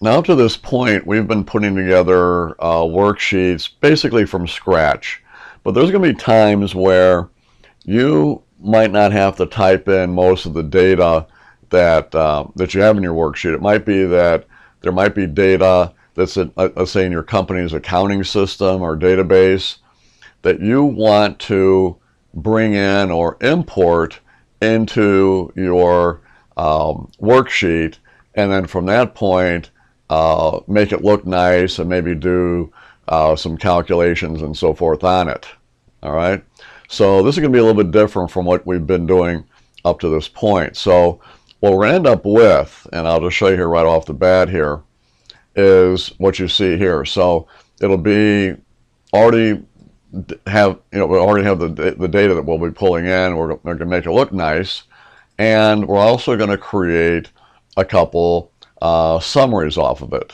Now up to this point, we've been putting together worksheets basically from scratch. But there's going to be times where you might not have to type in most of the data that you have in your worksheet. It might be that there might be data that's, let's say, in your company's accounting system or database that you want to bring in or import into your worksheet, and then from that point make it look nice and maybe do some calculations and so forth on it. All right, so this is going to be a little bit different from what we've been doing up to this point. So what we're going to end up with, and I'll just show you here right off the bat here, is what you see here. So it'll be already have, we already have the data that we'll be pulling in. We're going to make it look nice, and we're also going to create a couple summaries off of it,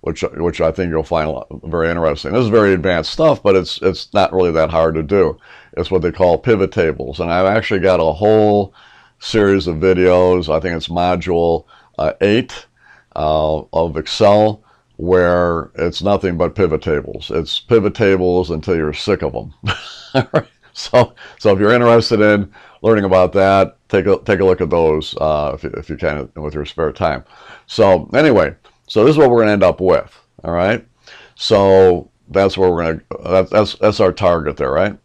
which I think you'll find very interesting. This is very advanced stuff, but it's not really that hard to do. It's what they call pivot tables, and I've actually got a whole series of videos. I think it's module 8 of Excel, where it's nothing but pivot tables. It's pivot tables until you're sick of them. So if you're interested in learning about that, take a look at those if you can with your spare time. So anyway, so this is what we're going to end up with. All right. So that's where we're going to. That's our target there, right?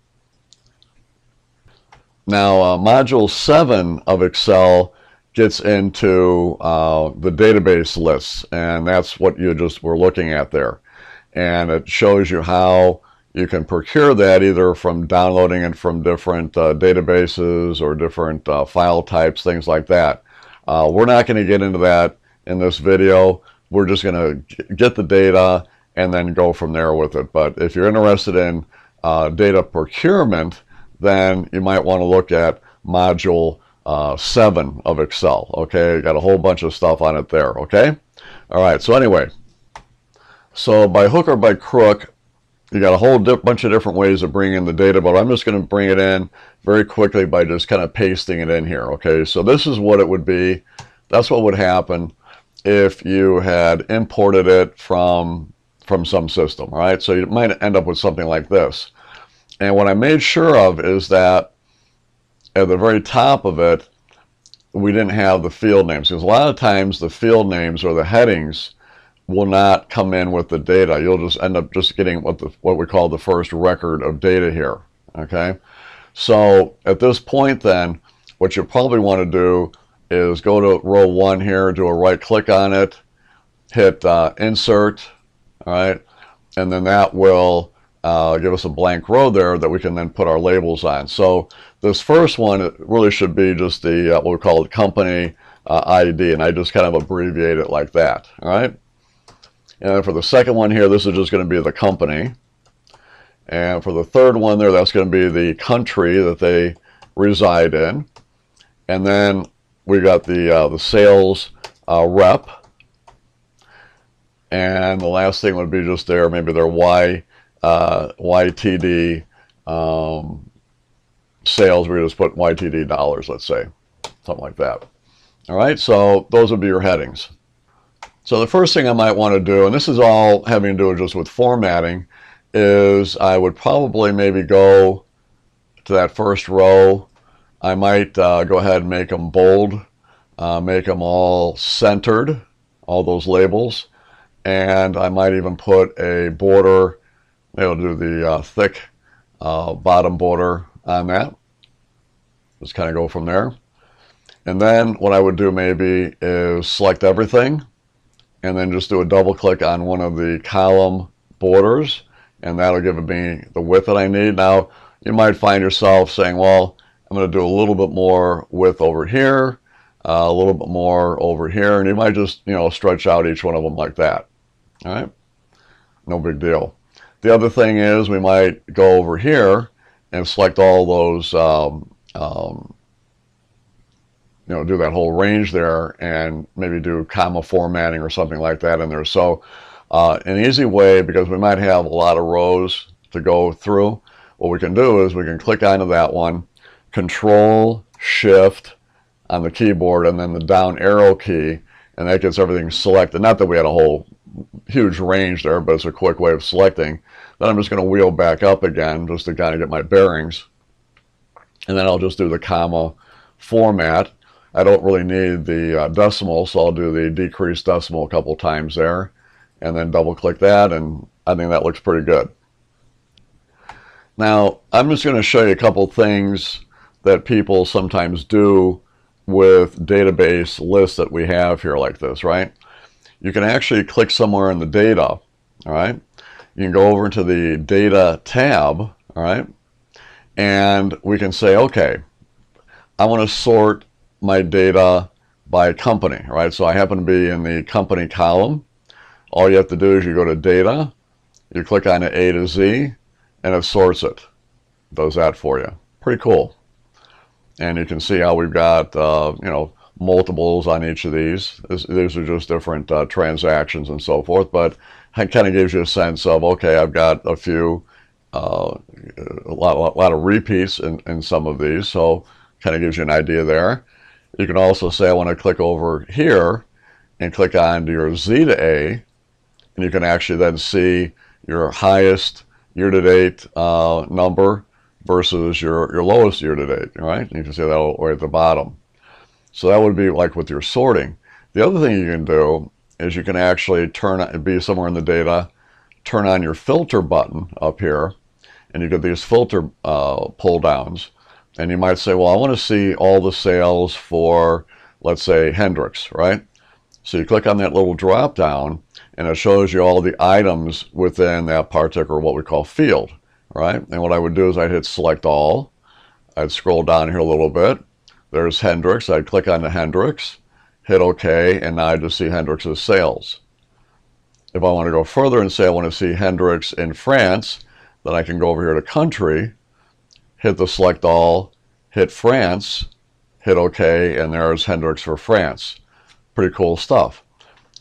Now module 7 of Excel gets into the database lists, and that's what you just were looking at there. And it shows you how you can procure that either from downloading it from different databases or different file types, things like that. We're not going to get into that in this video. We're just going to get the data and then go from there with it. But if you're interested in data procurement, then you might want to look at module 7 of Excel. Okay, got a whole bunch of stuff on it there. Okay, all right. So anyway, so by hook or by crook, you got a whole bunch of different ways of bringing in the data, but I'm just going to bring it in very quickly by just kind of pasting it in here. Okay, so this is what it would be. That's what would happen if you had imported it from some system. All right, so you might end up with something like this. And what I made sure of is that at the very top of it, we didn't have the field names, because a lot of times the field names or the headings will not come in with the data. You'll just end up just getting what we call the first record of data here. Okay, so at this point then, what you probably want to do is go to row 1 here, do a right click on it, hit insert, all right, and then that will give us a blank row there that we can then put our labels on. So this first one, it really should be just the what we call it company ID, and I just kind of abbreviate it like that. All right. And then for the second one here, this is just going to be the company. And for the third one there, that's going to be the country that they reside in. And then we got the sales rep. And the last thing would be just there, maybe their YTD sales. We just put YTD dollars, let's say, something like that. All right, so those would be your headings. So the first thing I might want to do, and this is all having to do just with formatting, is I would probably maybe go to that first row. I might go ahead and make them bold, make them all centered, all those labels, and I might even put a border. Maybe I'll do the thick bottom border on that. Just kind of go from there. And then what I would do maybe is select everything, and then just do a double click on one of the column borders, and that'll give me the width that I need. Now, you might find yourself saying, well, I'm going to do a little bit more width over here, a little bit more over here, and you might just, stretch out each one of them like that. All right, no big deal. The other thing is we might go over here and select all those, do that whole range there, and maybe do comma formatting or something like that in there. So an easy way, because we might have a lot of rows to go through, what we can do is we can click onto that one, Control Shift on the keyboard, and then the down arrow key, and that gets everything selected. Not that we had a whole huge range there, but it's a quick way of selecting. Then I'm just going to wheel back up again just to kind of get my bearings, and then I'll just do the comma format. I don't really need the decimal, so I'll do the decrease decimal a couple times there, and then double click that, and I think that looks pretty good. Now, I'm just going to show you a couple things that people sometimes do with database lists that we have here like this, right? You can actually click somewhere in the data, all right? You can go over to the data tab, all right? And we can say, okay, I want to sort my data by company, right? So I happen to be in the company column. All you have to do is you go to data, you click on the A to Z, and it sorts it. Does that for you. Pretty cool. And you can see how we've got, multiples on each of these. These are just different transactions and so forth, but it kind of gives you a sense of, okay, I've got a few, a lot of repeats in some of these, so kind of gives you an idea there. You can also say, I want to click over here and click on your Z to A, and you can actually then see your highest year-to-date number versus your lowest year-to-date, right? You can see that all the way at the bottom. So that would be like with your sorting. The other thing you can do is you can actually be somewhere in the data, turn on your filter button up here, and you get these filter pull downs. And you might say, well, I want to see all the sales for, let's say, Hendrix, right? So you click on that little drop down, and it shows you all the items within that particular, what we call field, right? And what I would do is I'd hit select all. I'd scroll down here a little bit. There's Hendrix. I'd click on the Hendrix, hit OK, and now I just see Hendrix's sales. If I want to go further and say I want to see Hendrix in France, then I can go over here to country, hit the select all, hit France, hit OK, and there's Hendrix for France. Pretty cool stuff.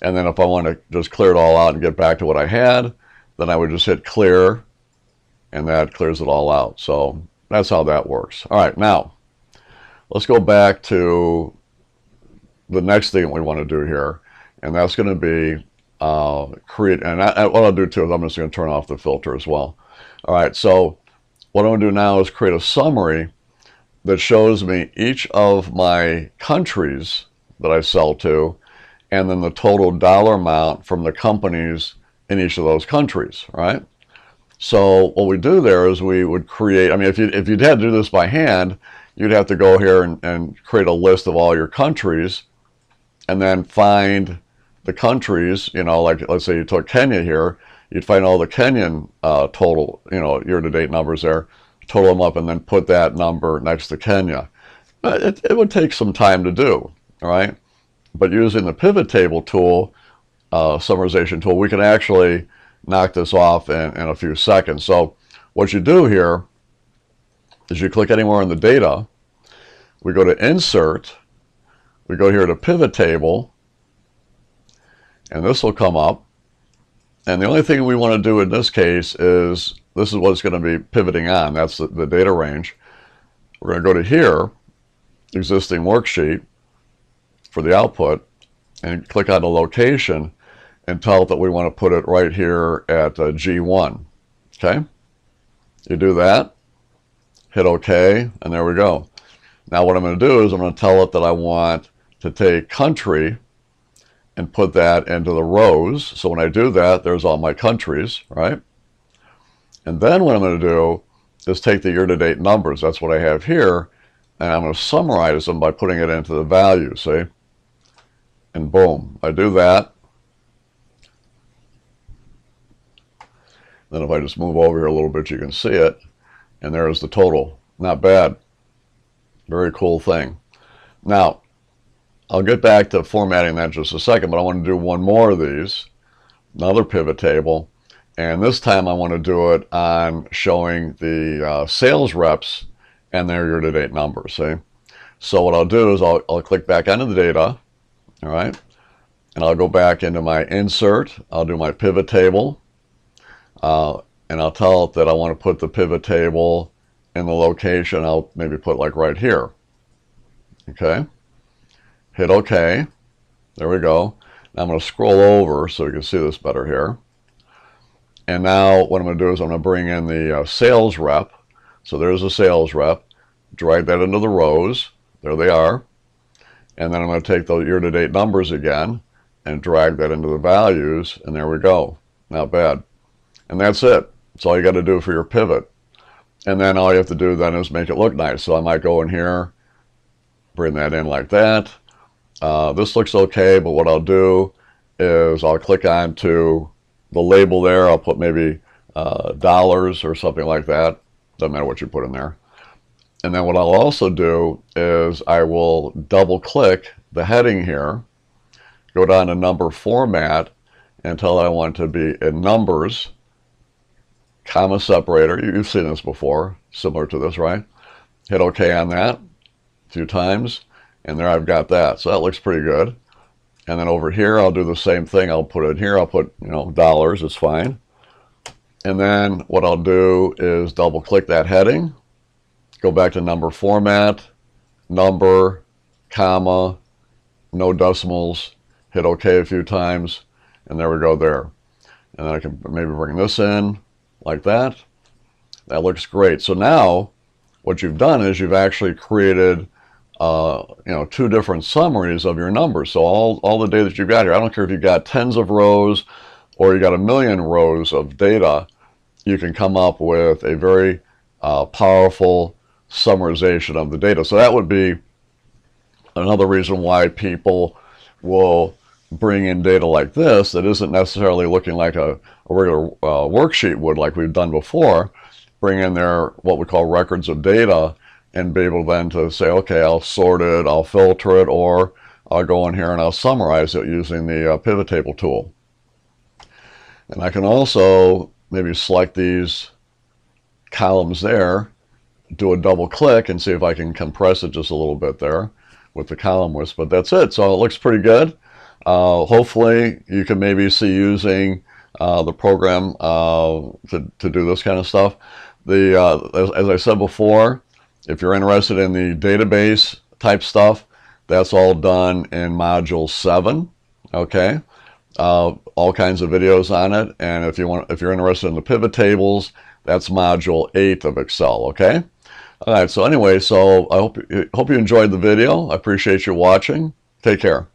And then if I want to just clear it all out and get back to what I had, then I would just hit clear, and that clears it all out. So that's how that works. All right, now let's go back to the next thing we want to do here, and that's going to be create, and what I'll do too is I'm just going to turn off the filter as well. All right, so what I'm going to do now is create a summary that shows me each of my countries that I sell to, and then the total dollar amount from the companies in each of those countries, right? So what we do there is we would create, I mean, if you'd had to do this by hand, you'd have to go here and create a list of all your countries, and then find the countries, like let's say you took Kenya here, you'd find all the Kenyan total, year-to-date numbers there, total them up, and then put that number next to Kenya. It would take some time to do, all right? But using the pivot table tool, summarization tool, we can actually knock this off in a few seconds. So what you do here is you click anywhere in the data, we go to insert, we go here to pivot table, and this will come up. And the only thing we want to do in this case is, this is what it's going to be pivoting on. That's the data range. We're going to go to here, existing worksheet for the output, and click on the location and tell it that we want to put it right here at G1. Okay? You do that, hit OK, and there we go. Now what I'm going to do is I'm going to tell it that I want to take country and put that into the rows. So when I do that, there's all my countries, right? And then what I'm going to do is take the year-to-date numbers. That's what I have here. And I'm going to summarize them by putting it into the value, see? And boom, I do that. Then if I just move over here a little bit, you can see it. And there's the total. Not bad. Very cool thing. Now, I'll get back to formatting that in just a second, but I want to do one more of these, another pivot table, and this time I want to do it on showing the sales reps and their year-to-date numbers, see? So what I'll do is I'll click back onto the data, all right, and I'll go back into my insert, I'll do my pivot table, and I'll tell it that I want to put the pivot table in the location. I'll maybe put like right here, okay? Hit OK. There we go. Now I'm going to scroll over so you can see this better here. And now what I'm going to do is I'm going to bring in the sales rep. So there's a sales rep. Drag that into the rows. There they are. And then I'm going to take the year-to-date numbers again and drag that into the values. And there we go. Not bad. And that's it. That's all you got to do for your pivot. And then all you have to do then is make it look nice. So I might go in here, bring that in like that. This looks okay, but what I'll do is I'll click on to the label there. I'll put maybe dollars or something like that. Doesn't matter what you put in there. And then what I'll also do is I will double click the heading here, go down to number format, and tell it I want it to be in numbers, comma separator. You've seen this before, similar to this, right? Hit OK on that a few times, and there I've got that. So that looks pretty good. And then over here, I'll do the same thing. I'll put it here. I'll put, dollars. It's fine. And then what I'll do is double click that heading, go back to number format, number, comma, no decimals, hit OK a few times, and there we go there. And then I can maybe bring this in like that. That looks great. So now what you've done is you've actually created two different summaries of your numbers. So all the data that you've got here, I don't care if you've got tens of rows or you got 1,000,000 rows of data, you can come up with a very powerful summarization of the data. So that would be another reason why people will bring in data like this that isn't necessarily looking like a regular worksheet would, like we've done before. Bring in their what we call records of data and be able then to say, okay, I'll sort it, I'll filter it, or I'll go in here and I'll summarize it using the pivot table tool. And I can also maybe select these columns there, do a double click and see if I can compress it just a little bit there with the column width, but that's it. So it looks pretty good. Hopefully you can maybe see using the program to do this kind of stuff. As I said before, if you're interested in the database type stuff, that's all done in module 7. Okay, all kinds of videos on it. And if you're interested in the pivot tables, that's module 8 of Excel. Okay. All right. So anyway, so I hope you enjoyed the video. I appreciate you watching. Take care.